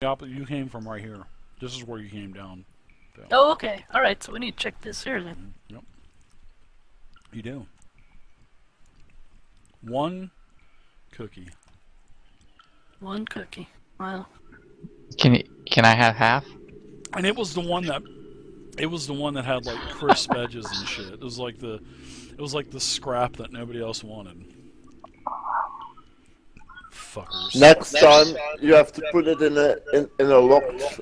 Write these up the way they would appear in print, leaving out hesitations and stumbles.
You came from right here. This is where you came down. So. Oh, okay. Alright, so we need to check this here then. Yep. You do. One cookie. One cookie. Wow. Can I have half? And it was the one that had like crisp edges and shit. It was like the scrap that nobody else wanted. Fuckers. Next time you have to put it in a locked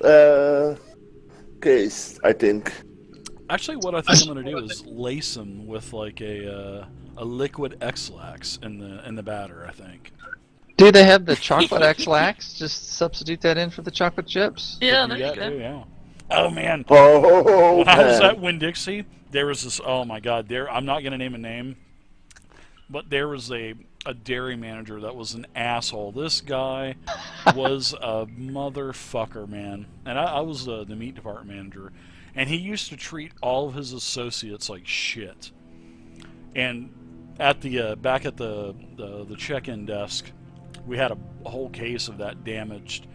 case, I think. Actually, what I think I'm gonna do is lace them with like a liquid X-Lax in the batter. I think. Do they have the chocolate X-Lax? Just substitute that in for the chocolate chips? Yeah, there you go. Yeah. Oh man. Oh, when I was man. at Winn-Dixie, there was this. Oh my God. I'm not gonna name a name, but there was a dairy manager that was an asshole. This guy was a motherfucker, man. And I was the meat department manager, and he used to treat all of his associates like shit. And at the back at the check-in desk, we had a whole case of that damaged.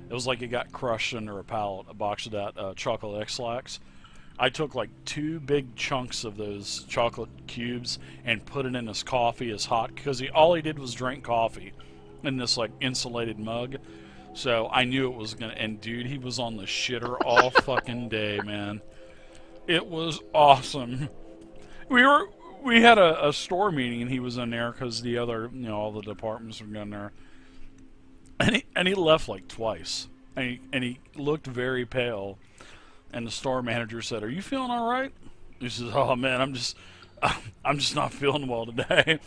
It was like it got crushed under a pallet, a box of that chocolate X-Lax. I took like 2 big chunks of those chocolate cubes and put it in his coffee as hot, because all he did was drink coffee in this like insulated mug. So I knew it was gonna. And dude, he was on the shitter all fucking day, man. It was awesome. We had a store meeting, and he was in there because the other, all the departments were in there. And he left like twice, and he looked very pale. And the store manager said, "Are you feeling all right?" He says, "Oh man, I'm just not feeling well today."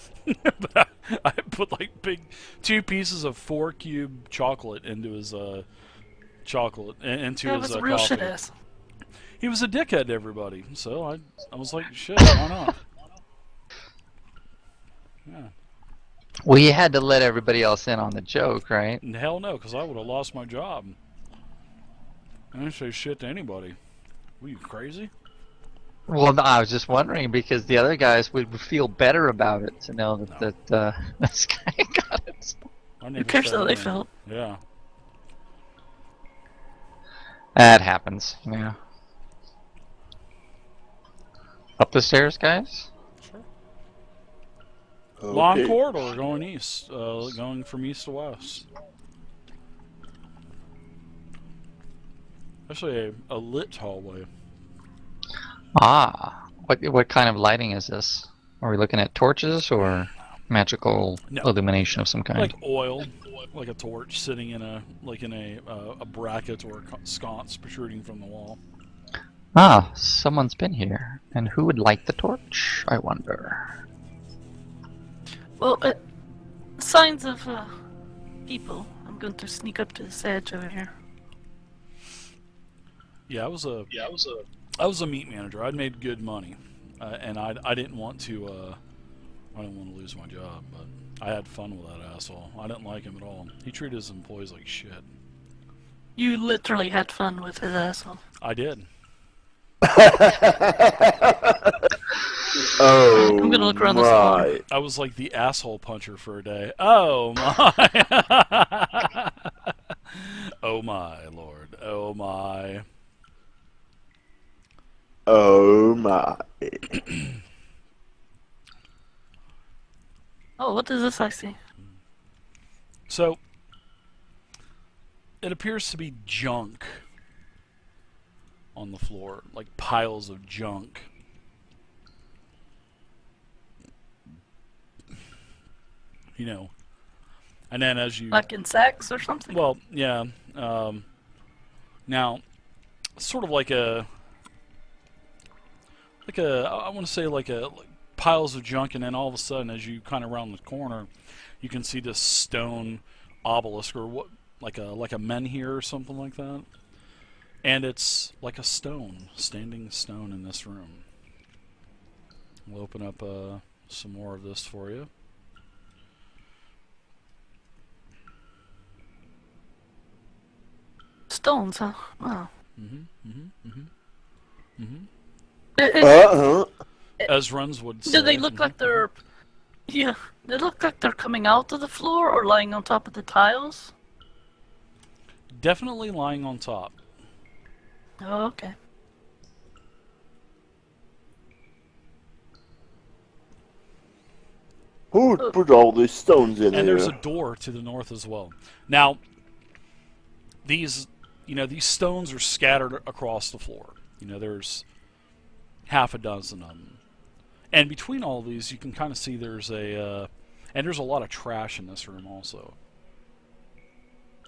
But I put like 2 pieces of 4-cube chocolate into his into his real coffee. shit ass. He was a dickhead to everybody, so I was like, "Shit, why not?" Yeah. Well, you had to let everybody else in on the joke, right? And hell no, because I would have lost my job. I didn't say shit to anybody. Were you crazy? Well, no, I was just wondering because the other guys would feel better about it to know that this guy got it. Who cares how they felt? Yeah. That happens, yeah. Up the stairs, guys? Sure. Okay. Long corridor going east, going from east to west. Actually, a lit hallway. Ah, what kind of lighting is this? Are we looking at torches or magical illumination of some kind? Like oil, like a torch sitting in a bracket or a sconce protruding from the wall. Ah, someone's been here. And who would light the torch, I wonder? Well, signs of people. I'm going to sneak up to this edge over here. Yeah, I was a meat manager. I'd made good money, and I didn't want to lose my job, but I had fun with that asshole. I didn't like him at all. He treated his employees like shit. You literally had fun with his asshole. I did. Oh, I'm gonna look around this corner. I was like the asshole puncher for a day. Oh my! Oh my lord! Oh my! Oh my! Oh, what is this I see? So it appears to be junk on the floor, like piles of junk. And then as you... Like in sacks or something? Well, yeah. Now, sort of like I want to say like piles of junk, and then all of a sudden, as you kind of round the corner, you can see this stone obelisk, or what, like a menhir or something like that. And it's like a standing stone in this room. We'll open up some more of this for you. Stones, huh? Wow. As runs would say. Do they look like they're... Yeah, they look like they're coming out of the floor or lying on top of the tiles? Definitely lying on top. Oh, okay. Who would put all these stones in And here? there's a door to the north as well. Now, these stones are scattered across the floor. There's half a dozen of them. And between all of these, you can kind of see there's and there's a lot of trash in this room also.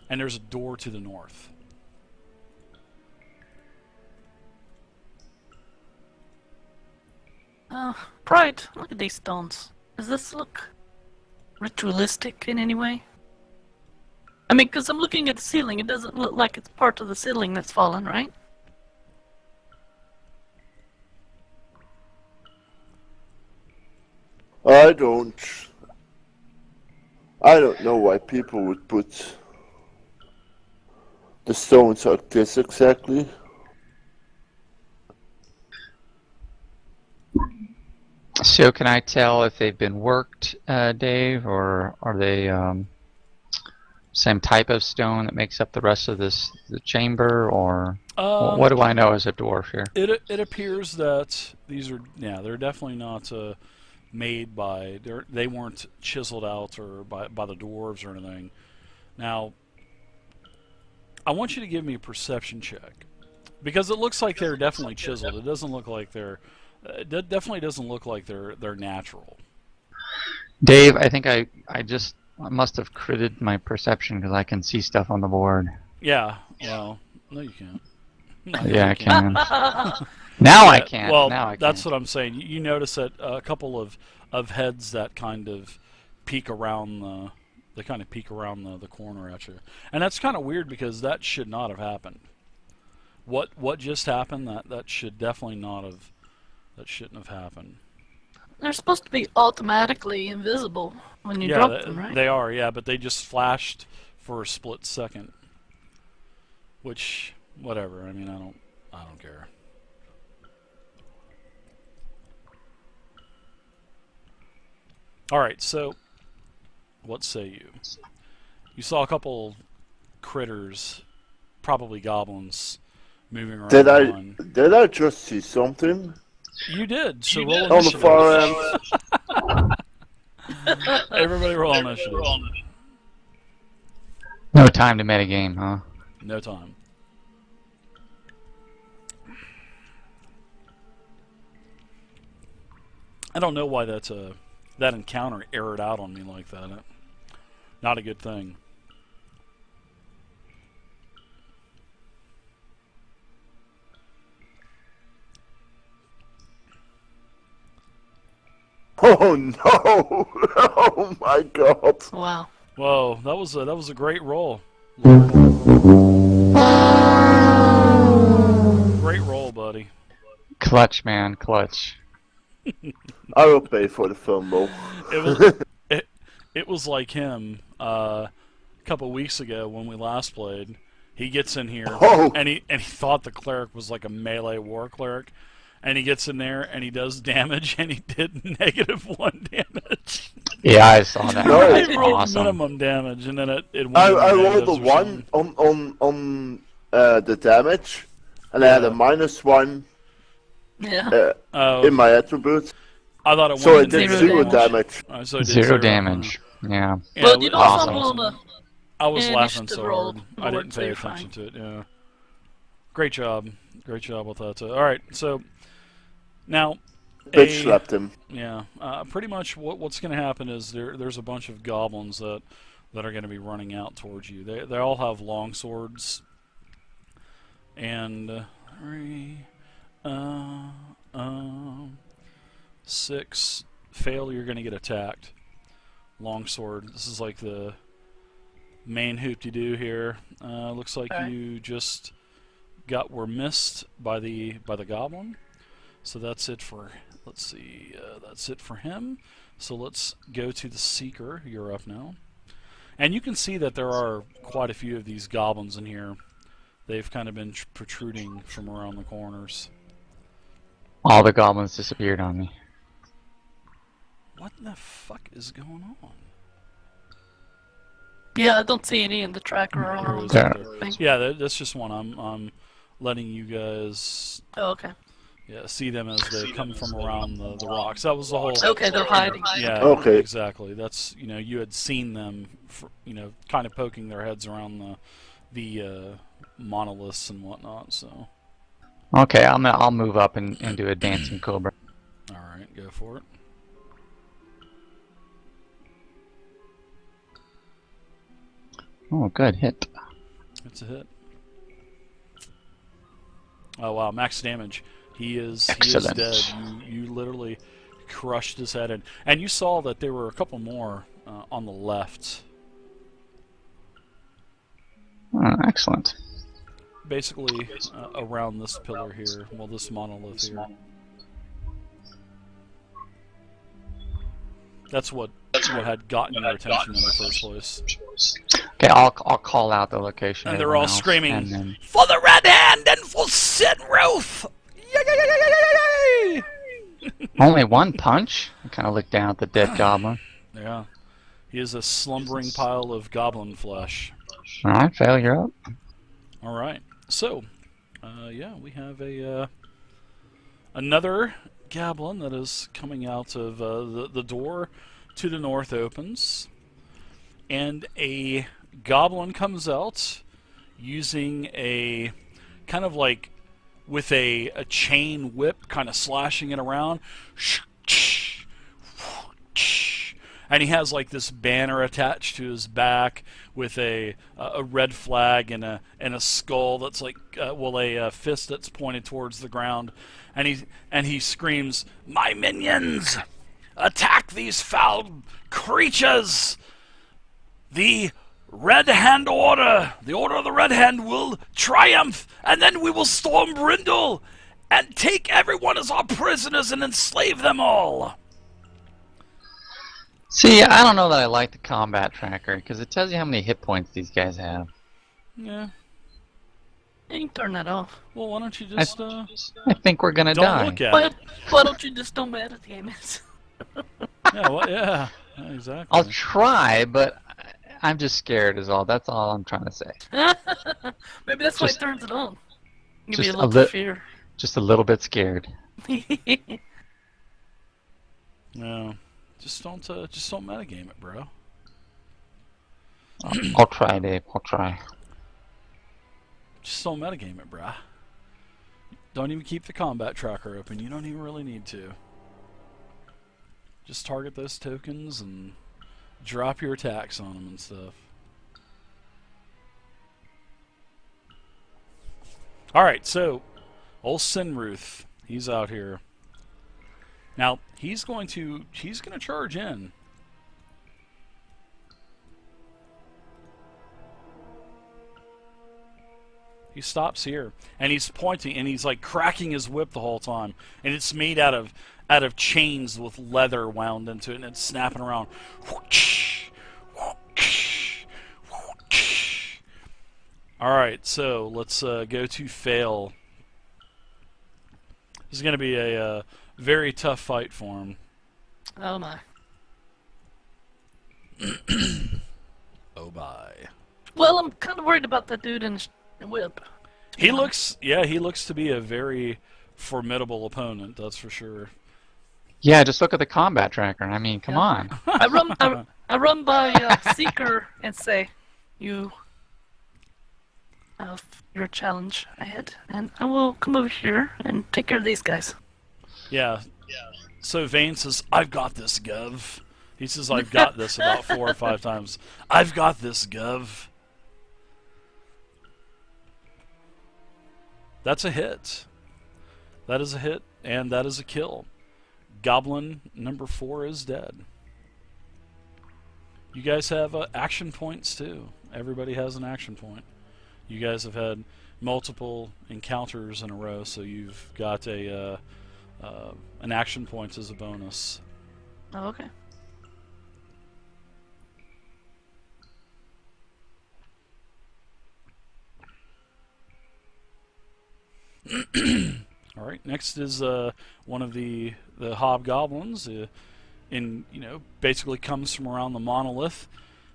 And there's a door to the north. Pride, look at these stones. Does this look ritualistic in any way? I mean, because I'm looking at the ceiling, it doesn't look like it's part of the ceiling that's fallen, right? I don't know why people would put the stones like this exactly. So can I tell if they've been worked, Dave, or are they same type of stone that makes up the rest of the chamber, or what do I know as a dwarf here? It appears that these are they're definitely not made by they weren't chiseled out or by the dwarves or anything. Now, I want you to give me a perception check because it looks like they're definitely chiseled. It doesn't look like they're. It definitely doesn't look like they're natural. Dave, I think I must have critted my perception because I can see stuff on the board. Yeah. Well, no, you can't. No, Yeah, I you can't. can. Now I can. Well, now I that's can. what I'm saying. You notice that a couple of heads that kind of peek around the corner at you, and that's kind of weird because that should not have happened. What just happened? That should definitely not have. That shouldn't have happened. They're supposed to be automatically invisible when you drop them, right? They are, yeah, but they just flashed for a split second. Which, whatever. I mean, I don't care. All right, so what say you? You saw a couple critters, probably goblins, moving around. Did I just see something? You did. So roll on the initiative. far end. Everybody roll initiative. No time to metagame, huh? No time. I don't know why that encounter aired out on me like that. Not a good thing. Oh no! Oh my god! Wow. Whoa, that was a great roll. Great roll, buddy. Clutch, man, clutch. I will pay for the fumble. It was like him a couple weeks ago when we last played. He gets in here and he thought the cleric was like a melee war cleric. And he gets in there and he does damage, and he did -1 damage. Yeah, I saw that. No. He rolled Awesome. minimum damage, and then it went I into rolled a negatives or 1 on the damage, and I had a -1 Yeah. in my attributes. I thought it So went it into did Zero 0 damage. So it did Zero damage. Yeah. Yeah, But you it know was some awesome. rolled I was an laughing initiative so roll hard. I board, didn't so pay you're attention fine. to it. Yeah. Great job. Great job with that. All right. So now, Bitch slapped him. yeah. Pretty much what's going to happen is there's a bunch of goblins that are going to be running out towards you. They all have long swords. And 6 fail. You're going to get attacked. Longsword. This is like the main hoop-de-doo here. Looks like you just were missed by the goblin. So that's it for. Let's see. That's it for him. So let's go to the Seeker. You're up now, and you can see that there are quite a few of these goblins in here. They've kind of been protruding from around the corners. All the goblins disappeared on me. What the fuck is going on? Yeah, I don't see any in the tracker or There on is the up there. thing. Yeah, that's just one. I'm letting you guys Oh, okay. see them as they come from around the rocks. That was the whole. Okay, they're hiding. Yeah. Okay. Exactly. That's you had seen them, kind of poking their heads around the monoliths and whatnot. So. Okay, I'll move up and do a dancing cobra. All right, go for it. Oh, good hit. It's a hit. Oh wow, max damage. He is Excellent. dead. You literally crushed his head in, and you saw that there were a couple more on the left. Oh, excellent. Basically around this pillar here, well, this monolith here. That's what had gotten your attention in the first place. Okay, I'll call out the location. And they're all else, screaming, and then... "For the Red Hand and for Sinruth!" Yay! Only one punch? I kind of look down at the dead goblin. Yeah. He is a slumbering pile of goblin flesh. Alright, failure up. Alright. So, we have another goblin that is coming out of the door to the north opens. And a goblin comes out using a kind of like with a chain whip, kind of slashing it around. And he has like this banner attached to his back with a red flag and a skull that's like a fist that's pointed towards the ground, and he screams, "My minions, attack these foul creatures! The Red Hand Order, the Order of the Red Hand will triumph, and then we will storm Brindle and take everyone as our prisoners and enslave them all." See, I don't know that I like the combat tracker, because it tells you how many hit points these guys have. Yeah. You can turn that off. Well, why don't you just I think we're gonna don't die. look at it? Why don't you just don't matter the game is? Yeah, exactly. I'll try, but I'm just scared is all. That's all I'm trying to say. Maybe that's why it turns it on. Give just you a a little fear. Just a little bit scared. No, just don't metagame it, bro. I'll try, Dave. I'll try. Just don't metagame it, bruh. Don't even keep the combat tracker open. You don't even really need to. Just target those tokens and drop your attacks on them and stuff. Alright, so old Sinruth, he's out here. Now, he's going to charge in. He stops here, and he's pointing, and he's like cracking his whip the whole time, and it's made out of chains with leather wound into it, and it's snapping around. All right, so let's go to fail. This is going to be a very tough fight for him. Oh my. Oh my. Well, I'm kind of worried about that dude in his whip. He looks to be a very formidable opponent, that's for sure. Yeah, just look at the combat tracker. I mean, come on. I run by Seeker and say, "You have your challenge ahead, and I will come over here and take care of these guys." Yeah. So Vane says, "I've got this, Gov." He says, "I've got this" about 4 or 5 times. "I've got this, Gov." That's a hit. That is a hit, and that is a kill. Goblin number 4 is dead. You guys have action points too. Everybody has an action point. You guys have had multiple encounters in a row, so you've got an action point as a bonus. Oh, okay. All right. Next is one of the hobgoblins. Basically comes from around the monolith,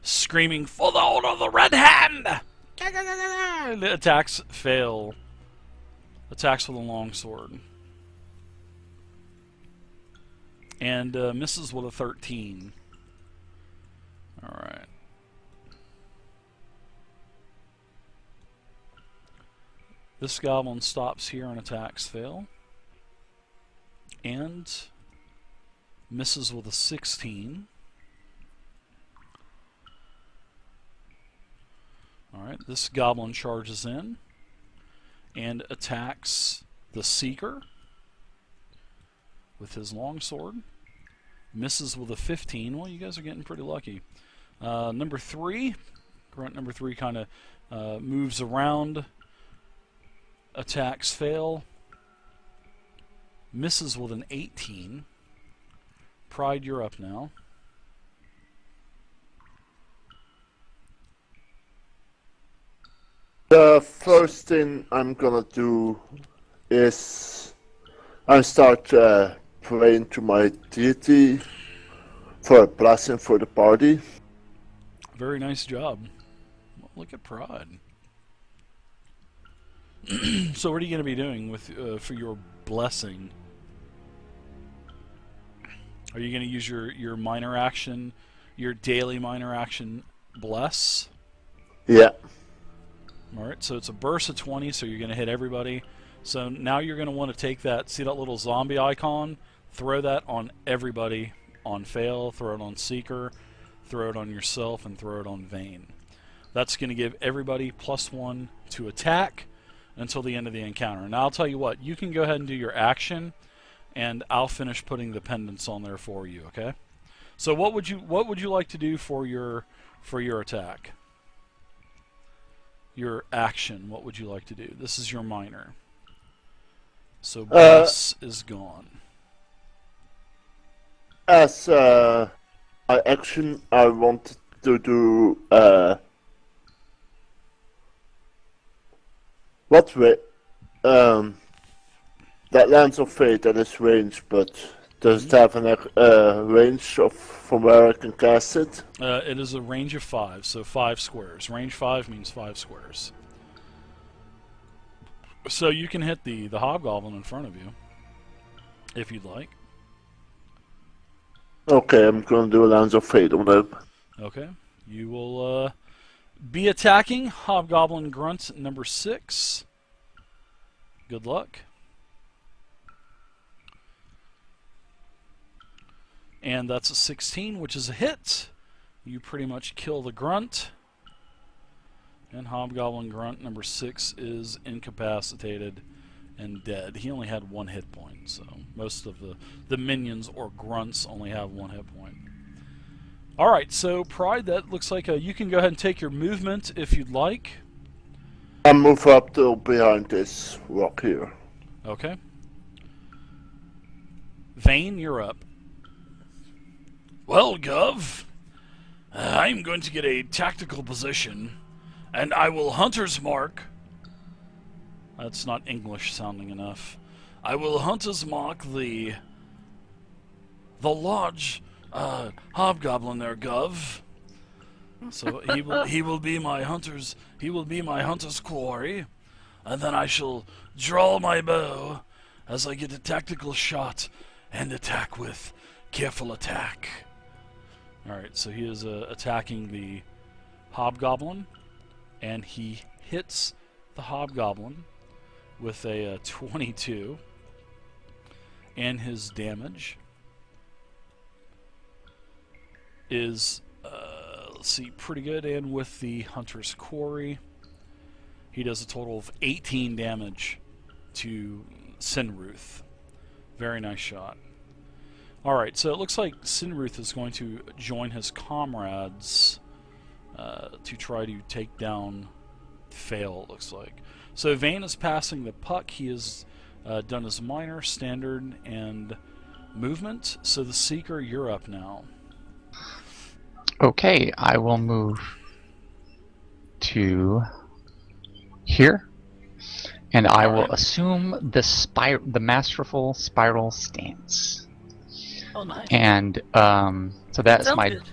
screaming, "For the Order of the Red Hand!" The attacks fail. Attacks with a longsword. And misses with a 13. Alright. This goblin stops here and attacks fail. And misses with a 16. Alright, this goblin charges in and attacks the Seeker with his longsword. Misses with a 15. Well, you guys are getting pretty lucky. Number 3, grunt number 3 kind of moves around. Attacks fail. Misses with an 18. Pride, you're up now. The first thing I'm gonna do is I start praying to my deity for a blessing for the party. Very nice job. Look at Pride. So what are you going to be doing with for your blessing? Are you going to use your minor action, your daily minor action, bless? Yeah. Alright, so it's a burst of 20, so you're going to hit everybody. So now you're going to want to take that, see that little zombie icon, throw that on everybody on fail, throw it on Seeker, throw it on yourself, and throw it on Vayne. That's going to give everybody +1 to attack until the end of the encounter. Now I'll tell you what, you can go ahead and do your action, and I'll finish putting the pendants on there for you, okay? So what would you like to do for your attack? Your action, what would you like to do? This is your minor. So bless is gone. As my action, I want to do what way? That Lance of Fate, that is range, but does it have a range of from where I can cast it? It is a range of 5, so 5 squares. Range 5 means 5 squares. So you can hit the hobgoblin in front of you, if you'd like. Okay, I'm gonna do a Lance of Fate on them. Okay, you will be attacking Hobgoblin Grunt number 6. Good luck. And that's a 16, which is a hit. You pretty much kill the Grunt. And Hobgoblin Grunt number 6 is incapacitated and dead. He only had 1 hit point, so most of the minions or grunts only have 1 hit point. Alright, so Pride, that looks like you can go ahead and take your movement if you'd like. I move up to behind this rock here. Okay. Vayne, you're up. Well, Gov, I'm going to get a tactical position, and I will Hunter's Mark. That's not English sounding enough. I will Hunter's Mark the lodge hobgoblin there, Gov. So he will be my hunter's quarry, and then I shall draw my bow as I get a tactical shot and attack with careful attack. Alright, so he is attacking the hobgoblin, and he hits the hobgoblin with a 22, and his damage is, let's see, pretty good. And with the Hunter's Quarry, he does a total of 18 damage to Sinruth. Very nice shot. Alright, so it looks like Sinruth is going to join his comrades to try to take down Fail, it looks like. So Vayne is passing the puck. He has done his minor, standard, and movement. So the Seeker, you're up now. Okay, I will move to here, and I will assume the masterful spiral stance. Oh, nice. And so that's Sounds my good.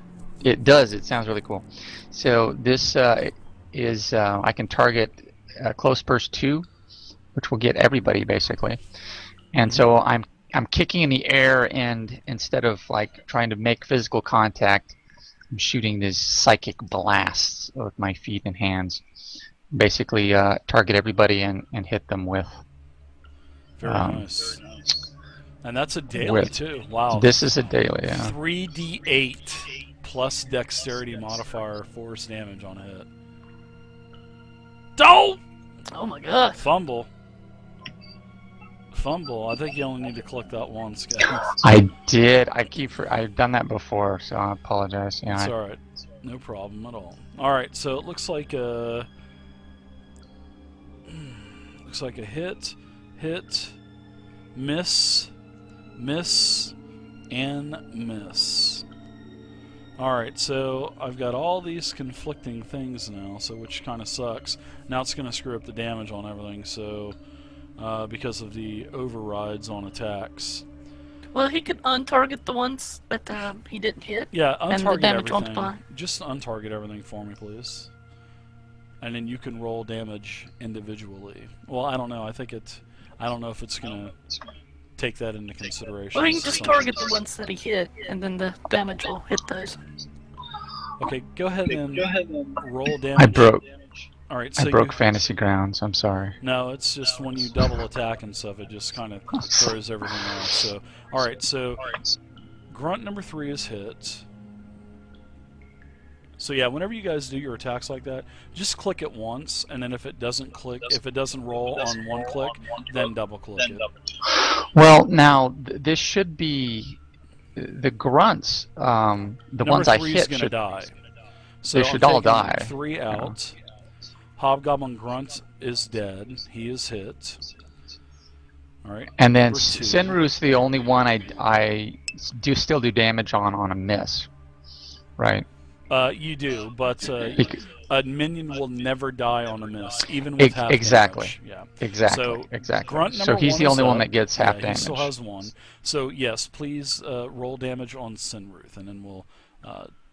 It does. It sounds really cool. So this is I can target close burst 2, which will get everybody basically. And so I'm kicking in the air, and instead of like trying to make physical contact, I'm shooting these psychic blasts with my feet and hands. Basically target everybody and hit them with. Very nice. And that's a daily too. Wow. This is a daily, yeah. 3d8 plus dexterity modifier force damage on a hit. Don't! Oh my god. Fumble. I think you only need to collect that once, guys. I did. I've done that before, so I apologize. Yeah. It's alright. No problem at all. Alright, so it looks like a hit, miss, and miss. Alright, so I've got all these conflicting things now, so which kind of sucks. Now it's going to screw up the damage on everything, so because of the overrides on attacks. Well, he could untarget the ones that he didn't hit. Yeah, and the untarget damage won't everything. apply. Just untarget everything for me, please. And then you can roll damage individually. Well, I don't know. I don't know if it's going to take that into consideration. Well, he can just target the ones that he hit, and then the damage will hit those. Okay, go ahead and roll damage. I broke. All right, so I broke Fantasy Grounds. I'm sorry. No, it's just when you double attack and stuff, it just kind of throws everything off. So, all right, so grunt number 3 is hit. So yeah, whenever you guys do your attacks like that, just click it once, and then if it doesn't roll on one click, then double click it. Well, now this should be the grunts. The ones I hit should die. So they should all die. 3 out. Hobgoblin Grunt is dead. He is hit. All right. And then number 2. Sinru's the only one I still do damage on a miss, right? You do, but a minion will never die on a miss, even with half exactly. damage. Yeah. Exactly. So exactly. Grunt So he's the only one that gets half damage. He still has 1. So yes, please roll damage on Sinruth, and then we'll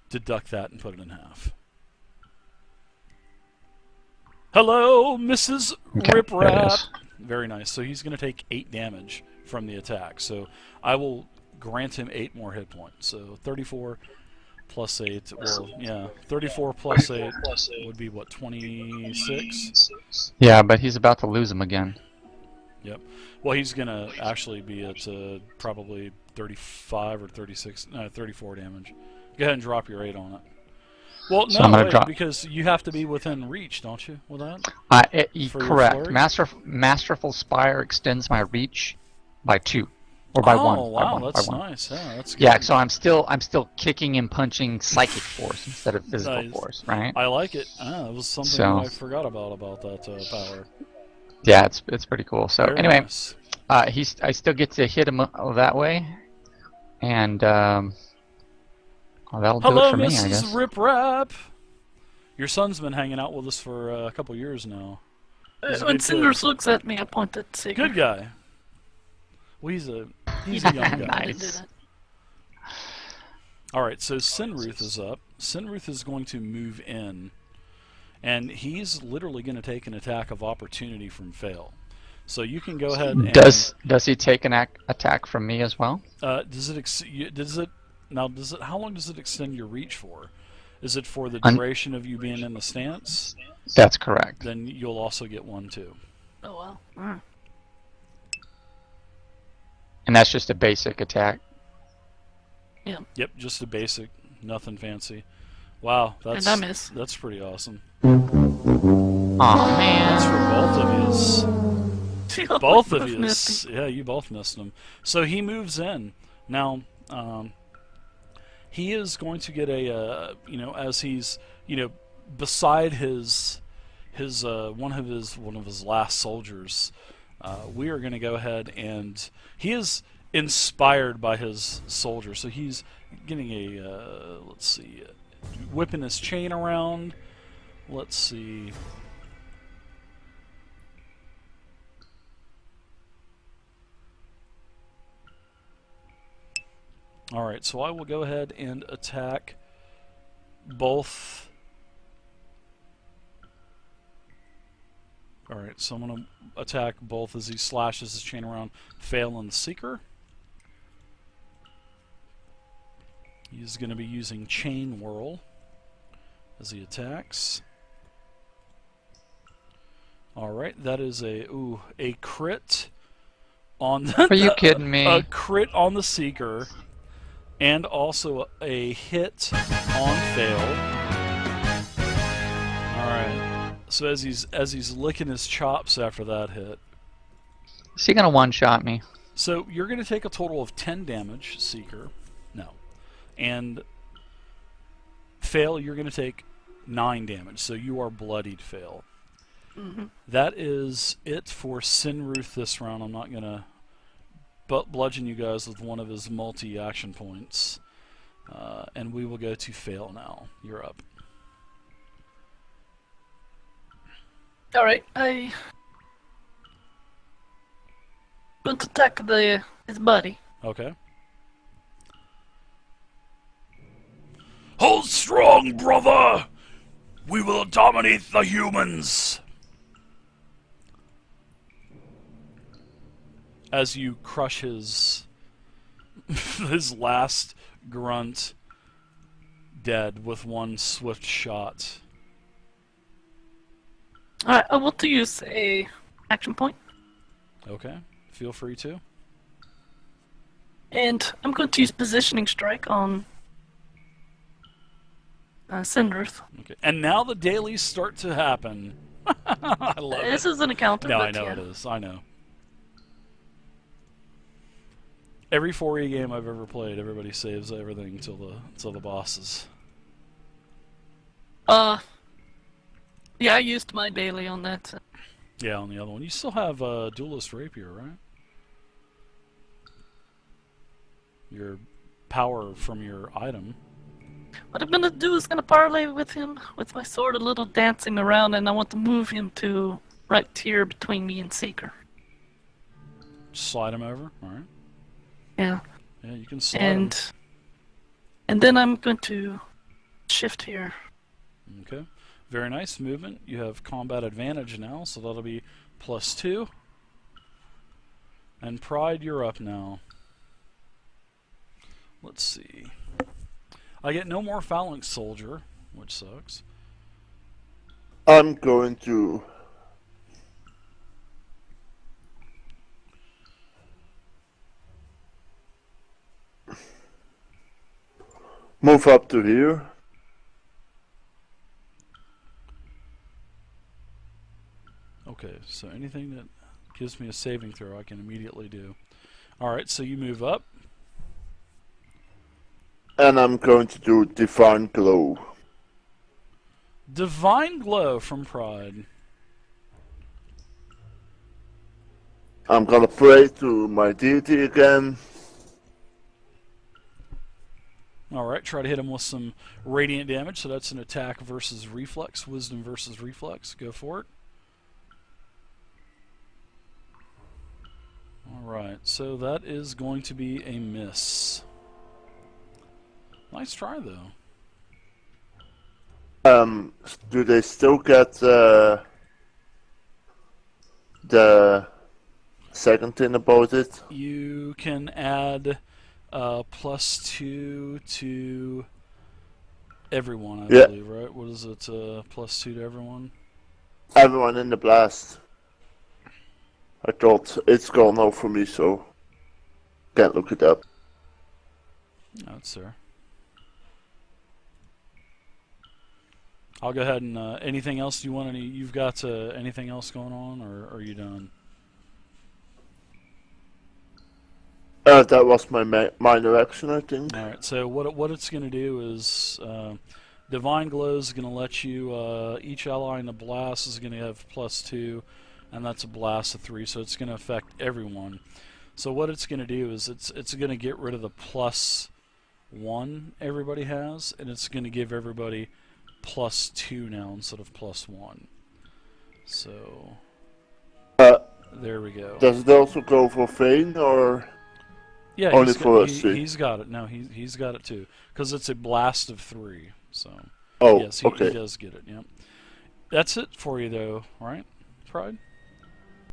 deduct that and put it in half. Hello, Mrs. Riprap. Very nice. So he's going to take 8 damage from the attack. So I will grant him 8 more hit points. So 34 plus 8. Well, yeah, 34 plus 8 would be what, 26? Yeah, but he's about to lose him again. Yep. Well, he's going to actually be at probably 35 or 36, no, 34 damage. Go ahead and drop your 8 on it. Well, So no, I'm gonna wait, drop. because you have to be within reach, don't you, with that? For your Correct. flurry? Masterful Spire extends my reach by 2, or by 1. Oh, wow, by that's 1. nice. Yeah, that's good. Yeah, so I'm still kicking and punching psychic force instead of physical Nice. force, right? I like it. That was something So- that I forgot about that power. Yeah, it's pretty cool. So Very anyway, nice. I still get to hit him that way, and well, that'll do Hello, it for me, I Mrs. guess. Rip Rap. Your son's been hanging out with us for a couple years now. He's a When good kid. Cinders looks at me, I point at Sigurd. Good guy. Well, he's a young guy. I didn't do that. All right, so Sinruth is up. Sinruth is going to move in, and he's literally going to take an attack of opportunity from Fail. So you can go ahead and Does he take an attack from me as well? does it how long does it extend your reach for? Is it for the duration of you being in the stance? That's correct. Then you'll also get 1 too. Oh well. Mm. And that's just a basic attack. Yep, just a basic, nothing fancy. Wow, And I miss. that's pretty awesome. Aw, man. That's for both of you. Both of you. missed him. Yeah, you both missed him. So he moves in. Now, he is going to get a, as he's, beside his one of his last soldiers. We are going to go ahead and he is inspired by his soldier, so he's getting a let's see, whipping his chain around. Let's see. All right, so I will go ahead and attack both. Alright, so I'm going to attack both as he slashes his chain around Fail and the Seeker. He's going to be using Chain Whirl as he attacks. Alright, that is a crit on the... Are you kidding me? A crit on the Seeker, and also a hit on Fail. Alright, so as he's licking his chops after that hit. Is he gonna one-shot me? So you're going to take a total of 10 damage, Seeker. No. And Fail, you're going to take 9 damage, so you are bloodied, Fail. Mm-hmm. That is it for Sinruth this round. I'm not going to bludgeon you guys with one of his multi-action points. And we will go to Fail now. You're up. Alright, I... going to attack his buddy. Okay. Hold strong, brother! We will dominate the humans! As you crush his his last grunt dead with one swift shot. Alright, I want to use a action point. Okay, feel free to. And I'm going to use Positioning Strike on Sinruth. Okay, and now the dailies start to happen. I love it. This isn't a counter, No, but I know yeah. it is. I know. Every 4E game I've ever played, everybody saves everything till the bosses. Yeah, I used my daily on that. Yeah, on the other one. You still have Duelist Rapier, right? Your power from your item. What I'm gonna do is gonna parlay with him with my sword a little dancing around, and I want to move him to right here between me and Seeker. Slide him over, alright. Yeah. Yeah, you can slide him. And then I'm going to shift here. Okay. Very nice movement. You have combat advantage now, so that'll be +2. And Pride, you're up now. Let's see. I get no more Phalanx Soldier, which sucks. I'm going to move up to here. Okay, so anything that gives me a saving throw I can immediately do. Alright, so you move up. And I'm going to do Divine Glow. Divine Glow from Pride. I'm gonna pray to my deity again. Alright, try to hit him with some radiant damage, so that's an attack versus reflex, wisdom versus reflex. Go for it. Alright, so that is going to be a miss. Nice try, though. Do they still get the second thing about it? You can add +2 to everyone, I believe, right? What is it, +2 to everyone? Everyone in the blast. I thought it's gone out for me, so can't look it up. No, it's there. I'll go ahead and anything else you want? You've got anything else going on, or are you done? That was my minor action, I think. All right. So what it's going to do is Divine Glow is going to let you each ally in the blast is going to have +2, and that's a blast of 3, so it's going to affect everyone. So what it's going to do is it's going to get rid of the +1 everybody has, and it's going to give everybody +2 now instead of +1. So there we go. Does it also go for Fane, or? Yeah, Only for us three. he's got it. No, he's got it too, because it's a blast of 3. So Oh, yes, he okay. does get it. Yep. That's it for you though, right, Pride?